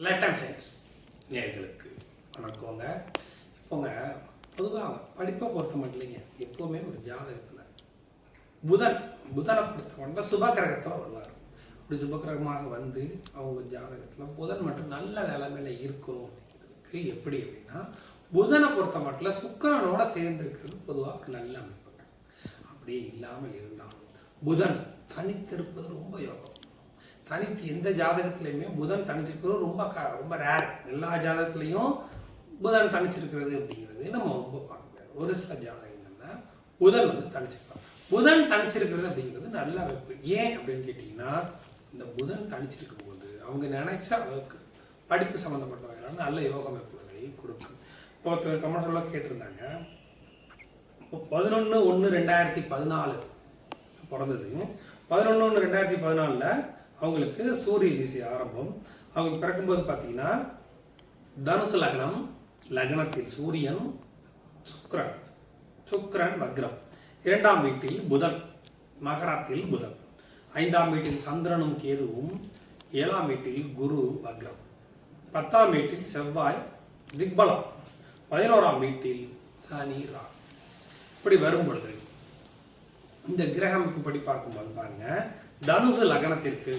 Life time science நேயர்களுக்கு வணக்கங்க. இப்போங்க பொதுவாக படிப்பை பொறுத்த மட்டும் இல்லைங்க, எப்போவுமே ஒரு ஜாதகத்தில் புதனை பொறுத்தவரை சுப கிரகத்தில் வருவார். அப்படி சுபகிரகமாக வந்து அவங்க ஜாதகத்தில் புதன் மட்டும் நல்ல நிலைமையில இருக்கணும் அப்படிங்கிறதுக்கு எப்படி அப்படின்னா, புதனை பொறுத்த மட்டும் சுக்கிரனோட சேர்ந்து இருக்கிறது பொதுவாக நல்ல அமைப்புங்க. அப்படி இல்லாமல் இருந்தாலும் புதன் தனித்திருப்பது ரொம்ப யோகம். தனித்து எந்த ஜாதகத்துலையுமே புதன் தனிச்சிருக்கிறது ரொம்ப ரேர். எல்லா ஜாதகத்துலேயும் புதன் தனிச்சிருக்கிறது அப்படிங்கிறது நம்ம ரொம்ப பார்க்க முடியாது. ஒரு சில ஜாதகங்களில் புதன் வந்து தனிச்சிருப்பாங்க. புதன் தனிச்சிருக்கிறது அப்படிங்கிறது நல்ல அமைப்பு. ஏன் அப்படின்னு கேட்டிங்கன்னா, இந்த புதன் தனிச்சிருக்கும் போது அவங்க நினைச்ச அளவுக்கு படிப்பு சம்மந்தப்பட்டவங்களால நல்ல யோக அமைப்புகளை கொடுக்கும். இப்போ கமெண்ட்ஸ்லாம் கேட்டிருந்தாங்க, இப்போ 11/1/2014 பிறந்தது. 11/1/2014 அவங்களுக்கு சூரிய திசை ஆரம்பம். அவங்க பிறக்கும்போது பார்த்தீங்கன்னா தனுசு லக்னம், லக்னத்தில் சூரியன், சுக்கிரன் வக்ரம், 2ஆம் வீட்டில் புதன், மகரத்தில் புதன், 5ஆம் வீட்டில் சந்திரனும் கேதுவும், 7ஆம் வீட்டில் குரு வக்ரம், 10ஆம் வீட்டில் செவ்வாய் திக்பலம், 11ஆம் வீட்டில் சனி ராகு. இப்படி வரும் பொழுது இந்த கிரகம் படி பார்க்கும்போது பாருங்க, தனுசு லக்னத்திற்கு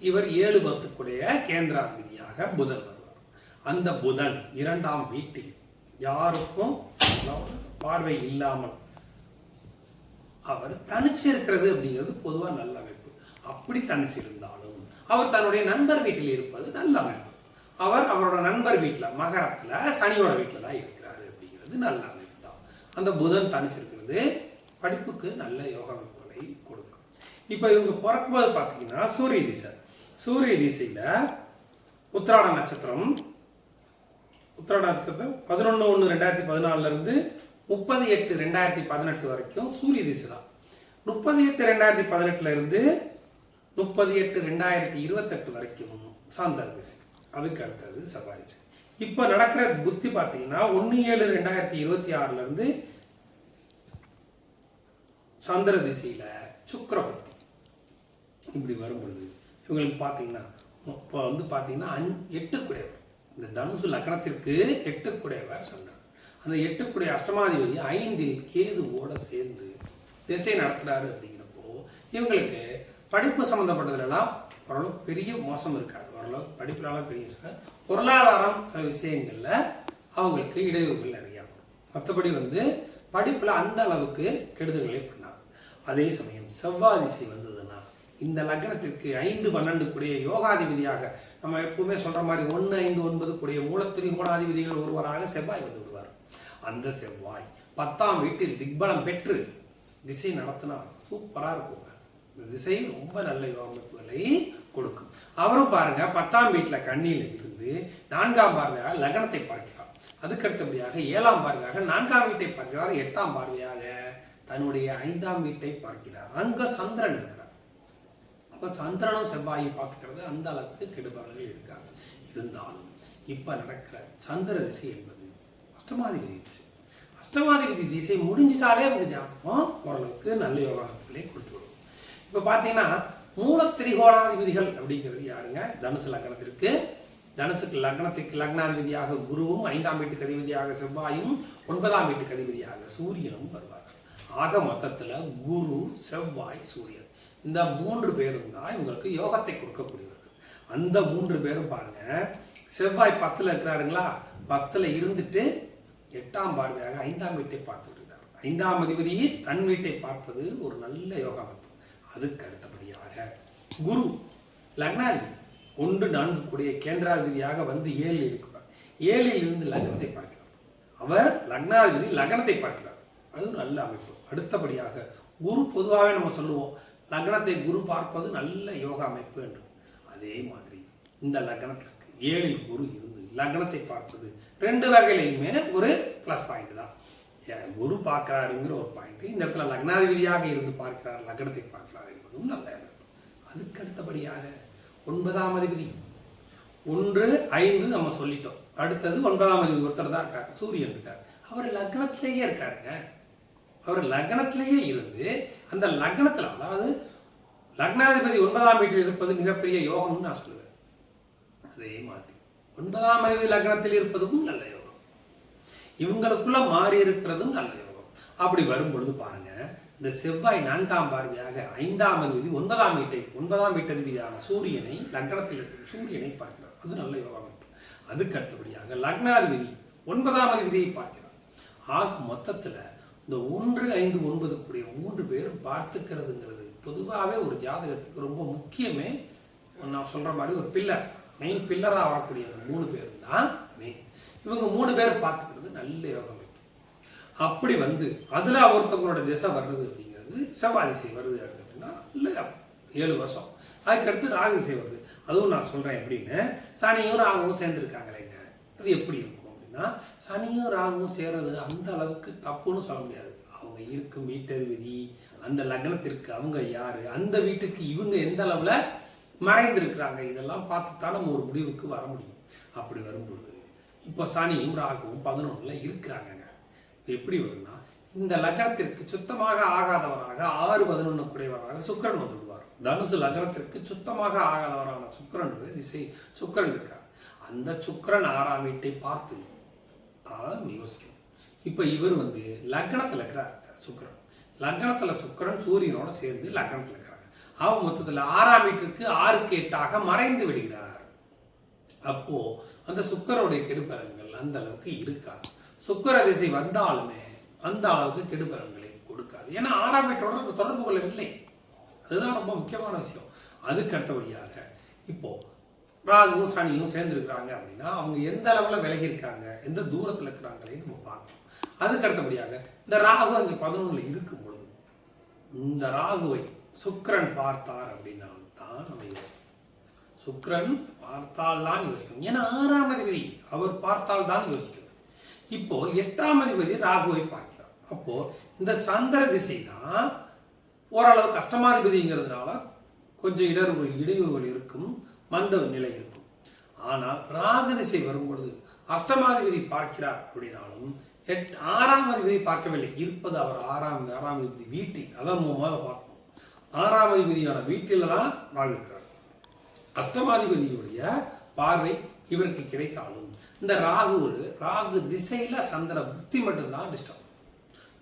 இவர் 7-10 கேந்திராதிபதியாக புதன் வருவார். அந்த புதன் 2ஆம் வீட்டில் யாருக்கும் பார்வை இல்லாமல் அவர் தனிச்சு இருக்கிறது அப்படிங்கிறது பொதுவாக நல்ல அமைப்பு. அப்படி தனிச்சிருந்தாலும் அவர் தன்னுடைய நண்பர் வீட்டில் இருப்பது நல்ல அமைப்பு. அவர் அவரோட நண்பர் வீட்டில் மகரத்தில் சனியோட வீட்டில் தான் இருக்கிறாரு அப்படிங்கிறது நல்ல அமைப்பு தான். அந்த புதன் தனிச்சிருக்கிறது படிப்புக்கு நல்ல யோக அமைப்புகளை கொடுக்கும். இப்போ இவங்க பிறக்கும்போது பார்த்தீங்கன்னா சூரிய திசையில் உத்திராட நட்சத்திரம் 11/1/2014 30/8/2018 வரைக்கும் சூரிய திசை தான். 30/8/2018 30/8/2028 வரைக்கும் சந்திர திசை. அதுக்கு அடுத்தது செவ்வாய் திசை. இப்போ நடக்கிற புத்தி பார்த்தீங்கன்னா 1/7/2026 சந்திர திசையில சுக்கிரபுத்தி. இப்படி வரும் பொழுது இவங்களுக்கு பார்த்தீங்கன்னா இப்போ வந்து பார்த்தீங்கன்னா 8 குடையவர். இந்த தனுசு லக்னத்திற்கு 8 குடையவர் சந்திரன். அந்த 8 குடைய அஷ்டமாதிபதி 5இல் கேதுவோட சேர்ந்து திசை நடத்துறாரு. அப்படிங்கிறப்போ இவங்களுக்கு படிப்பு சம்மந்தப்பட்டதுலாம் ஓரளவுக்கு பெரிய மோசம் இருக்காது. ஓரளவுக்கு படிப்புலாம் பெரிய பொருளாதாரம் சில விஷயங்கள்ல அவங்களுக்கு இடையூறுகள் நிறையா. மற்றபடி வந்து படிப்புல அந்த அளவுக்கு கெடுதல்களை பண்ணாது. அதே சமயம் செவ்வாய் திசை வந்ததுன்னா இந்த லக்னத்திற்கு 5-12 கூடிய யோகாதிபதியாக நம்ம எப்பவுமே சொல்ற மாதிரி 1-5-9 கூடிய மூலத்திரிகோணாதிபதிகள் ஒருவராக செவ்வாய் வந்து விடுவார். அந்த செவ்வாய் 10ஆம் வீட்டில் திக்பலம் பெற்று திசை நடத்தினா சூப்பரா இருக்குங்க. இந்த திசை ரொம்ப நல்ல யோக அமைப்புகளை கொடுக்கும். அவரும் பாருங்க 10ஆம் வீட்டில் கண்ணியில இருந்து 4ஆம் பார்வையாக லக்னத்தை பார்க்கிறார். அதுக்கு அடுத்தபடியாக 7ஆம் பார்வையாக 4ஆம் வீட்டை பார்க்கிறார். 8ஆம் பார்வையாக தன்னுடைய 5ஆம் வீட்டை பார்க்கிறார். அங்க சந்திரன் இருக்கிறார். அப்ப சந்திரனும் செவ்வாயும் பார்க்கிறது அந்த அளவுக்கு கெடுபவர்கள் இருக்காங்க. இருந்தாலும் இப்ப நடக்கிற சந்திர திசை என்பது அஷ்டமாதிபதி திசை. அஷ்டமாதிபதி திசை முடிஞ்சிட்டாலே அவங்க ஜாதகம் ஓரளவுக்கு நல்ல யோகாதிபதிகளை கொடுத்து விடும். இப்ப பாத்தீங்கன்னா மூலத்திரிகோணாதிபதிகள் அப்படிங்கிறது யாருங்க? தனுசு லக்னத்திற்கு லக்னாதிபதியாக குருவும், 5ஆம் வீட்டுக்கு அதிபதியாக செவ்வாயும், 9ஆம் வீட்டுக்கு அதிபதியாக சூரியனும் வருவார்கள். ஆக மொத்தத்துல குரு, செவ்வாய், சூரியன் இந்த 3 பேரும் தான் இவங்களுக்கு யோகத்தை கொடுக்கக்கூடியவர்கள். அந்த 3 பேரும் பாருங்க, செவ்வாய் 10ல் இருக்கிறாருங்களா, 10ல் இருந்துட்டு 8ஆம் பார்வையாக 5ஆம் வீட்டை பார்த்து விடுகிறார். 5ஆம் அதிபதி தன் வீட்டை பார்ப்பது ஒரு நல்ல யோக அமைப்பு. அதுக்கு அடுத்தபடியாக குரு லக்னாதிபதி 1-4 கூடிய கேந்திராதிபதியாக வந்து 7ல் இருக்கிறார். 7ல் இருந்து லக்னத்தை பார்க்கிறார். அவர் லக்னாதிபதி லக்னத்தை பார்க்கிறார். அது நல்ல அமைப்பு. அடுத்தபடியாக குரு, பொதுவாகவே நம்ம சொல்லுவோம் லக்னத்தை குரு பார்ப்பது நல்ல யோகா அமைப்பு என்று. அதே மாதிரி இந்த லக்னத்திற்கு 7ல் குரு இருந்து லக்னத்தை பார்ப்பது 2 வகையிலையுமே ஒரு பிளஸ் பாயிண்ட் தான். குரு பார்க்கிறாருங்கிற ஒரு பாயிண்ட், இந்த இடத்துல லக்னாதிபதியாக இருந்து பார்க்கிறார், லக்னத்தை பார்க்கிறார் என்பதும் நல்ல அமைப்பு. அதுக்கு அடுத்தபடியாக 9ஆம் அதிபதி 1-5 நம்ம சொல்லிட்டோம். அடுத்தது 9ஆம் அதிபதி ஒருத்தர் தான் இருக்கார், சூரியன் இருக்கார். அவர் லக்னத்திலேயே இருக்காருங்க. அவர் லக்னத்திலேயே இருந்து அந்த லக்னத்தில், அதாவது லக்னாதிபதி 9ஆம் வீட்டில் இருப்பது மிகப்பெரிய யோகம்னு நான் சொல்லுவேன். அதே மாதிரி 9ஆம் அதிபதி லக்னத்தில் இருப்பதும் நல்ல யோகம், இவங்களுக்குள்ள மாறி இருக்கிறதும் நல்ல யோகம். அப்படி வரும் பொழுது பாருங்க, இந்த செவ்வாய் 4ஆம் பார்வையாக 5ஆம் அதிபதி 9ஆம் வீட்டதிபதியான சூரியனை லக்னத்தில் இருக்கும் சூரியனை பார்க்கிறார். அது நல்ல யோகம். அதுக்கு அடுத்தபடியாக லக்னாதிபதி 9ஆம் அதிபதியை பார்க்கிறார். ஆக மொத்தத்தில் இந்த 1, 5, 9 கூடிய 3 பேரும் பார்த்துக்கிறதுங்கிறது பொதுவாகவே ஒரு ஜாதகத்துக்கு ரொம்ப முக்கியமே. நான் சொல்ற மாதிரி ஒரு பில்லர், மெயின் பில்லராக வரக்கூடிய 3 பேர் தான் மெயின். இவங்க 3 பேர் பார்த்துக்கிறது நல்ல யோகம். அப்படி வந்து அதில் ஒருத்தவங்களோட திசை வர்றது அப்படிங்கிறது செவ்வாய் திசை வருது அப்படின்னா இல்லை 7 வருஷம். அதுக்கடுத்து ராகு திசை வருது. அதுவும் நான் சொல்கிறேன் எப்படின்னு, சனியும் ராகுவும் சேர்ந்துருக்காங்களேங்க, அது எப்படி இருக்கும் அப்படின்னா, சனியும் ராகுவும் சேர்றது அந்த அளவுக்கு தப்புன்னு சொல்ல முடியாது. அவங்க இருக்கும் வீட்டதிபதி, அந்த லக்னத்திற்கு அவங்க யார், அந்த வீட்டுக்கு இவங்க எந்த அளவில் மறைந்திருக்கிறாங்க, இதெல்லாம் பார்த்து தான் நம்ம ஒரு முடிவுக்கு வர முடியும். அப்படி வரும்பொழுது இப்போ சனியும் ராகுவும் 11ல் இருக்கிறாங்கங்க. எப்படி வரும்னா, இந்த லக்னத்திற்கு சுத்தமாக ஆகாதவராக 6, 11 கூடியவராக சுக்கிரன் வந்துடுவார். தனுசு லக்னத்திற்கு சுத்தமாக ஆகாதவரான சுக்கிரன் திசை சுக்கிரன் இருக்கார். அந்த சுக்கிரன் 6ஆம் வீட்டை பார்த்து யோசிக்கணும். இப்போ இவர் வந்து லக்னத்தில் இருக்கிறார். சுக்கிரன் லக்னத்தில் சுக்கிரன் சூரியனோட சேர்ந்து லக்னத்தில் இருக்கிறாங்க. அவன் மொத்தத்தில் 6ஆம் வீட்டிற்கு 6க்கு 8ஆக மறைந்து விடுகிறார். அப்போ அந்த சுக்கிரனுடைய கெடுபலன்கள் அந்த அளவுக்கு இருக்காது. சுக்கிர திசை வந்தாலுமே அந்த அளவுக்கு கெடுபலன்களை கொடுக்காது. ஏன்னா 6ஆம் வீட்டோட தொடர்பு கொள்ளவில்லை. அதுதான் ரொம்ப முக்கியமான விஷயம். அதுக்கு அடுத்தபடியாக இப்போ ராகுவும் சனியும் சேர்ந்துருக்கிறாங்க அப்படின்னா அவங்க எந்த அளவில் விலகி இருக்காங்க, எந்த தூரத்தில் இருக்கிறாங்களே நம்ம பார்க்கணும். அதுக்கு அடுத்தபடியாக இந்த ராகு அங்கே 11ல் இருக்கும் பொழுது இந்த ராகுவை சுக்கிரன் பார்த்தார் அப்படின்னாலும் தான் நம்ம யோசிக்கணும். சுக்கிரன் பார்த்தால் தான் யோசிக்கணும். ஏன்னா 6ஆம் அதிபதி அவர் பார்த்தால் தான் யோசிக்கணும். இப்போ 8ஆம் அதிபதி ராகுவை பார்க்கிறார். அப்போ இந்த சந்திர திசை தான் ஓரளவு கஷ்டமாதிபதிங்கிறதுனால கொஞ்சம் இடையூறுகள் இருக்கும், மந்த நிலை இருக்கும். ஆனால் ராகு திசை வரும்பொழுது அஷ்டமாதிபதி பார்க்கிறார் அப்படின்னாலும் 6ஆம் அதிபதி பார்க்கவில்லை, இருப்பது அவர் 6ஆம் அதிபதி வீட்டில். அதான் முதல்ல பார்க்கணும். 6ஆம் அதிபதியான வீட்டில் தான் ராகு இருக்கிறார். அஷ்டமாதிபதியுடைய பார்வை இவருக்கு கிடைத்தாலும் இந்த ராகு திசையில சந்திர புத்தி மட்டும்தான் டிஸ்டர்ப்.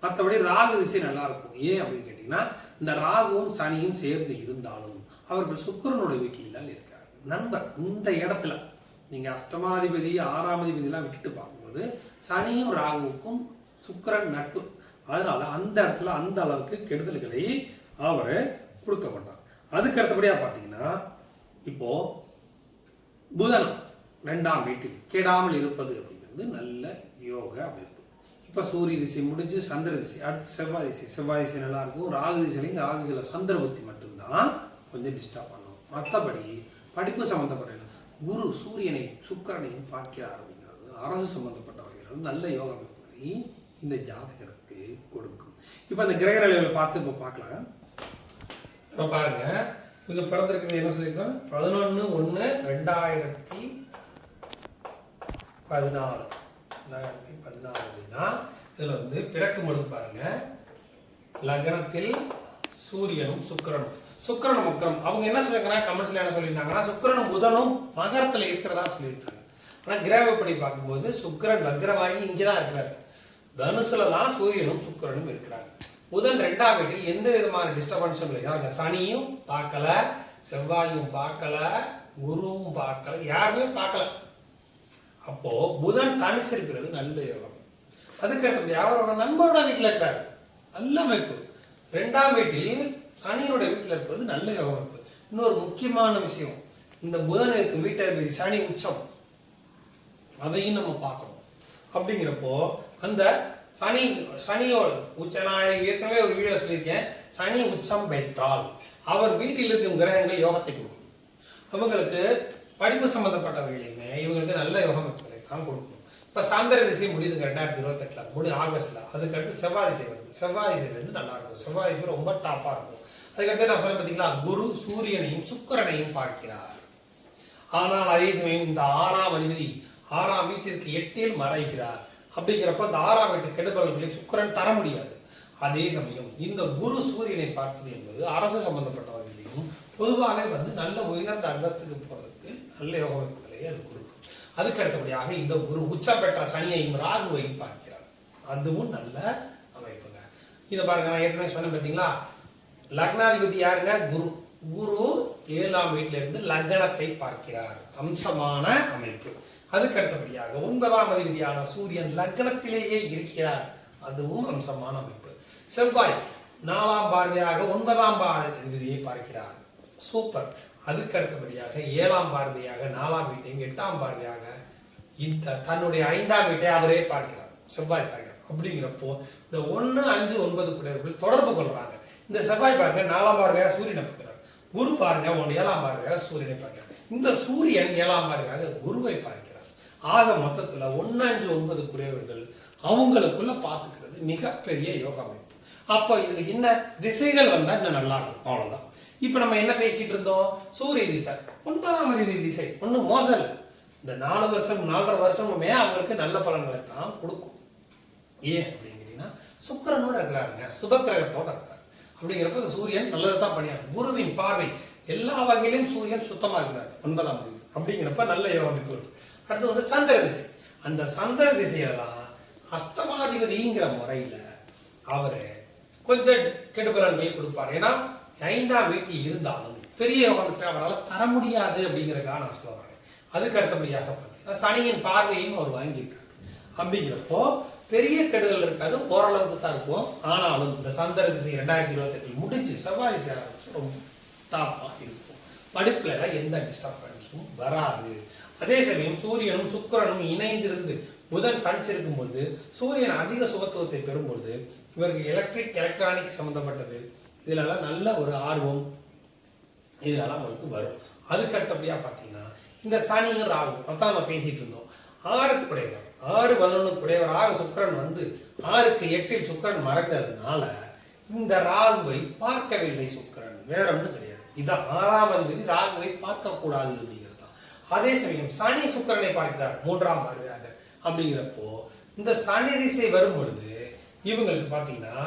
மற்றபடி ராகு திசை நல்லா இருக்கும். ஏன் அப்படின்னு கேட்டீங்கன்னா, இந்த ராகுவும் சனியும் சேர்ந்து இருந்தாலும் அவர்கள் சுக்கிரனோட வீட்டில் தான் இருக்கிறார். நண்பர் இந்த இடத்துல நீங்க அஷ்டமாதிபதி 6ஆம் அதிபதியெல்லாம் விட்டுட்டு பார்க்கும்போது சனியும் ராகுவுக்கும் சுக்கிரன் நட்பு. அதனால அந்த இடத்துல அந்த அளவுக்கு கெடுதல்களை அவர் கொடுக்க மாட்டார். அதுக்கு அடுத்தபடியா பார்த்தீங்கன்னா, இப்போ புதன் 2ஆம் வீட்டில் கெடாமல் இருப்பது அப்படிங்கிறது நல்ல யோக அமைப்பு. இப்போ சூரிய திசை முடிஞ்சு சந்திர திசை, அடுத்து செவ்வாய் திசை நல்லா இருக்கும். ராகு திசையில் சந்திர புத்தி மட்டும்தான் கொஞ்சம் டிஸ்டர்ப் பண்ணும். மற்றபடி படிப்பு சம்மந்தப்பட்ட குரு சூரியனை சுக்கிரனையும் பார்க்க ஆரம்பிக்கிறது அரசு சம்பந்தப்பட்ட வகைகள் நல்ல யோக அமைப்புகளை இந்த ஜாதகருக்கு கொடுக்கும். இப்போ அந்த கிரக நிலைகளை பார்த்து இப்போ பார்க்கலாம். இப்போ பாருங்க, இவங்க பிறந்திருக்கிறது என்ன சொல்லியிருக்கோம், 11/1/2014 அப்படின்னா இதுல வந்து பிறக்கும் பொழுது பாருங்க, லக்னத்தில் சூரியனும் சுக்கிரனும் முக்கிரம். அவங்க என்ன சொல்லியிருக்காங்க, கமெண்ட்ஸ்ல என்ன சொல்லியிருந்தாங்கன்னா, சுக்கிரனும் புதனும் மகரத்துல இருக்கிறதா சொல்லியிருக்காங்க. ஆனா கிரகப்படி பார்க்கும்போது சுக்கிரன் லக்னமாகி இங்கதான் இருக்கிறார். தனுசுல தான் சூரியனும் சுக்கிரனும் இருக்கிறாங்க. புதன் 2ஆம் வீட்டில் எந்த விதமான டிஸ்டர்பன்ஸும் இல்லை. சனியும் பார்க்கல, செவ்வாயும் பார்க்கல, குருவும் பார்க்கல, யாருமே பார்க்கல. அப்போ புதன் தனிச்சிருக்கிறது நல்ல யோகம். அதுக்கடுத்து அவர் நண்பரோட வீட்டில் இருக்கிறாரு, நல்ல அமைப்பு. 2ஆம் வீட்டில் சனியோட வீட்டில் இருப்பது நல்ல யோக அமைப்பு. இன்னொரு முக்கியமான விஷயம், இந்த புதன் இருக்கும் வீட்டை சனி உச்சம், அதையும் நம்ம பார்க்கணும். அப்படிங்கிறப்போ அந்த சனியோட உச்சம், நான் ஏற்கனவே ஒரு வீடியோ சொல்லியிருக்கேன், சனி உச்சம் பெற்றால் அவர் வீட்டில் இருக்கும் கிரகங்கள் யோகத்தை கொடுக்கும். அவங்களுக்கு படிப்பு சம்பந்தப்பட்டவர்களையுமே இவங்களுக்கு நல்ல யோகம் தான் கொடுக்கணும். இப்போ சந்திர திசை முடியுதுங்க 2028 ஆகஸ்ட்ல. அதுக்கடுத்து செவ்வாய் திசை வருது. செவ்வாய் திசை வந்து நல்லா இருக்கும். செவ்வாய் திசை ரொம்ப டாப்பா இருக்கும். அதுக்கடுத்து நான் சொல்ல பார்த்தீங்களா, குரு சூரியனையும் சுக்கிரனையும் பார்க்கிறார். ஆனால் அதே சமயம் இந்த 6ஆம் அதிபதி 6ஆம் வீட்டிற்கு 8இல் மறைகிறார். அப்படிங்கிறப்ப அந்த 6ஆம் வீட்டு கெடுபலன்களை சுக்கிரன் தர முடியாது. அதே சமயம் இந்த குரு சூரியனை பார்ப்பது என்பது அரசு சம்பந்தப்பட்ட வகையிலையும் பொதுவாகவே வந்து நல்ல உயர்ந்த அந்தஸ்துக்கு போறதுக்கு நல்ல யோக அமைப்புகளை அது கொடுக்கும். அதுக்கு அடுத்தபடியாக இந்த குரு உச்சம் பெற்ற சனியையும் ராகுவையும் பார்க்கிறார். அதுவும் நல்ல அமைப்புங்க. இதை பாருங்க, நான் ஏற்கனவே சொன்னேன் பார்த்தீங்களா, லக்னாதிபதி யாருங்க? குரு. குரு 7ஆம் வீட்டில இருந்து லக்னத்தை பார்க்கிறார். அம்சமான அமைப்பு. அதுக்கு அடுத்தபடியாக 9ஆம் அதிபதியான சூரியன் லக்னத்திலேயே இருக்கிறார். அதுவும் அம்சமான அமைப்பு. செவ்வாய் 4ஆம் பார்வையாக 9ஆம் அதிபதியை பார்க்கிறார். சூப்பர். அதுக்கு அடுத்தபடியாக 7ஆம் பார்வையாக 4ஆம் வீட்டையும் 8ஆம் பார்வையாக தன்னுடைய 5ஆம் வீட்டை அவரே பார்க்கிறார். செவ்வாய் பார்க்கிறார். அப்படிங்கிறப்போ இந்த 1, 5, 9 கூடியவர்கள் தொடர்பு கொள்றாங்க. இந்த செவ்வாய் பாருங்க 4ஆம் பார்வையாக சூரியனை பார்க்கிறார். குரு பாருங்க 7ஆம் பார்வையாக சூரியனை பார்க்கிறார். இந்த சூரியன் 7ஆம் பார்வையாக குருவை பார்க்கிறார். ஆக மொத்தத்துல 1, 5, 9 கூடியவர்கள் அவங்களுக்குள்ள பார்த்துக்கிறது மிகப்பெரிய யோகா அமைப்பு. அப்போ இதுல என்ன திசைகள் வந்தா இன்னும் நல்லா இருக்கும். அவ்வளவுதான். இப்ப நம்ம என்ன பேசிட்டு இருந்தோம்? சூரிய திசை 9ஆம் அதிபதி திசை ஒன்றும் மோசம் இல்லை. இந்த 4 வருஷம் 4.5 வருஷமுமே அவங்களுக்கு நல்ல பலன்களை தான் கொடுக்கும். ஏன் அப்படின்னு கேட்டீங்கன்னா, சுக்கிரனோட இருக்கிறாருங்க, சுபக்கிரகத்தோட இருக்கிறார். அப்படிங்கிறப்ப சூரியன் நல்லதை தான் பண்ணியாகும். குருவின் பார்வை எல்லா வகையிலும் சூரியன் சுத்தமா இருக்கிறார் 9ஆம் தேதி. அப்படிங்கிறப்ப நல்ல யோகம் அமைப்பு. அடுத்து வந்து சந்திர திசை. அந்த சந்திர திசையெல்லாம் அஷ்டமாதிபதிங்கிற முறையில அவரு கொஞ்சம் கெடுபலன்களை கொடுப்பார். ஏன்னா 5ஆம் வீட்டில் இருந்தாலும் பெரிய யோகம் அவரால் தர முடியாது அப்படிங்கிறதுக்காக நான் சொல்ல வரேன். அதுக்கு அடுத்தபடியாக பார்த்தீங்கன்னா சனியின் பார்வையும் அவர் வாங்கியிருக்காரு. அப்படிங்கிறப்போ பெரிய கெடுதல் இருக்காது, ஓரளவுக்கு தான் இருக்கும். ஆனாலும் இந்த சந்திர திசை 2028 முடிஞ்சு செவ்வாய் திசை ஆரம்பிச்சு ரொம்ப டாப்பா இருக்கும். படிப்புல எந்த டிஸ்டர்பன்ஸும் வராது. அதே சமயம் சூரியனும் சுக்கிரனும் இணைந்திருந்து புதன் தனிச்சிருக்கும் பொழுது சூரியன் அதிக சுபத்துவத்தை பெறும்பொழுது இவருக்கு எலக்ட்ரானிக் சம்பந்தப்பட்டது இதுலலாம் நல்ல ஒரு ஆர்வம் இதெல்லாம் அவங்களுக்கு வரும். அதுக்கு அடுத்தபடியா பார்த்தீங்கன்னா இந்த சனியும் ராகு அதான் நம்ம பேசிட்டு இருந்தோம். 6 குடையவர் 6, 11 குடையவராக சுக்கிரன் வந்து 6க்கு 8 சுக்கிரன் மறைந்ததுனால இந்த ராகுவை பார்க்கவில்லை சுக்கிரன். வேற ஒன்றும் கிடையாது. இதான் 6ஆம் அதிபதி ராகுவை பார்க்க கூடாது அப்படிங்கிறது தான். அதே சமயம் சனி சுக்கிரனை பார்க்கிறார் 3ஆம் பார்வையாக. அப்படிங்கிறப்போ இந்த சனி திசை வரும் பொழுது இவங்களுக்கு பார்த்தீங்கன்னா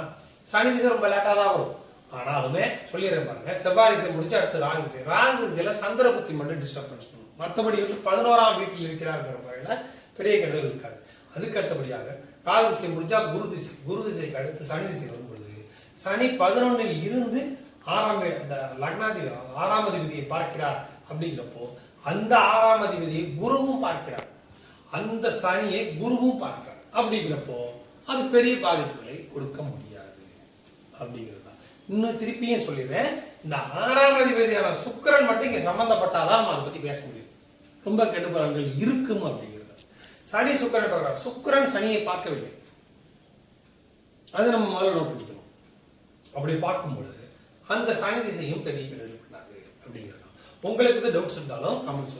சனி திசை ரொம்ப லேட்டாக தான் வரும். ஆனாலுமே சொல்லிடுறேன் பாருங்க, செவ்வாய் திசை முடிச்சு அடுத்து ராகு திசை. ராகு திசையில சந்திர புத்தி மட்டும் டிஸ்டர்பன்ஸ் பண்ணும். மற்றபடி வந்து 11ஆம் வீட்டில் இருக்கிறாங்கிற முறையில பெரிய கெடுதல் இருக்காது. அதுக்கு அடுத்தபடியாக ராகு திசை முடிஞ்சா குரு திசைக்கு அடுத்து சனி திசை வரும் பொழுது சனி 11ல் இருந்து 6ஆம் அதிபதியை பார்க்கிறார். அப்படிங்கிறப்போ அந்த 6ஆம் அதிபதியை குருவும் பார்க்கிறார். அந்த சனியை குருவும் பார்க்கிறார். அப்படிங்கிறப்போ அது பெரிய பாதிப்புகளை கொடுக்க முடியாது அப்படிங்கிறது தான். இன்னும் திருப்பியும் சொல்லிடுறேன், இந்த 6ஆம் அதிபதியான சுக்கிரன் மட்டும் இங்க சம்பந்தப்பட்டாதான் நம்ம அதை பத்தி பேச முடியும். ரொம்ப கெடுபலன்கள் இருக்கும் அப்படிங்கிறது. சனி சுக்கிரனை பார்க்கிறார். சுக்கிரன் சனியை பார்க்கவில்லை. அது நம்ம முதல்ல நோட் பண்ணிக்கணும். அப்படி பார்க்கும் பொழுது அந்த சனி திசையும் பெரிய கெடுதல் பண்ணாது அப்படிங்கிறது. உங்களுக்கு டவுட்ஸ் இருந்தாலும் கமெண்ட்ஸ்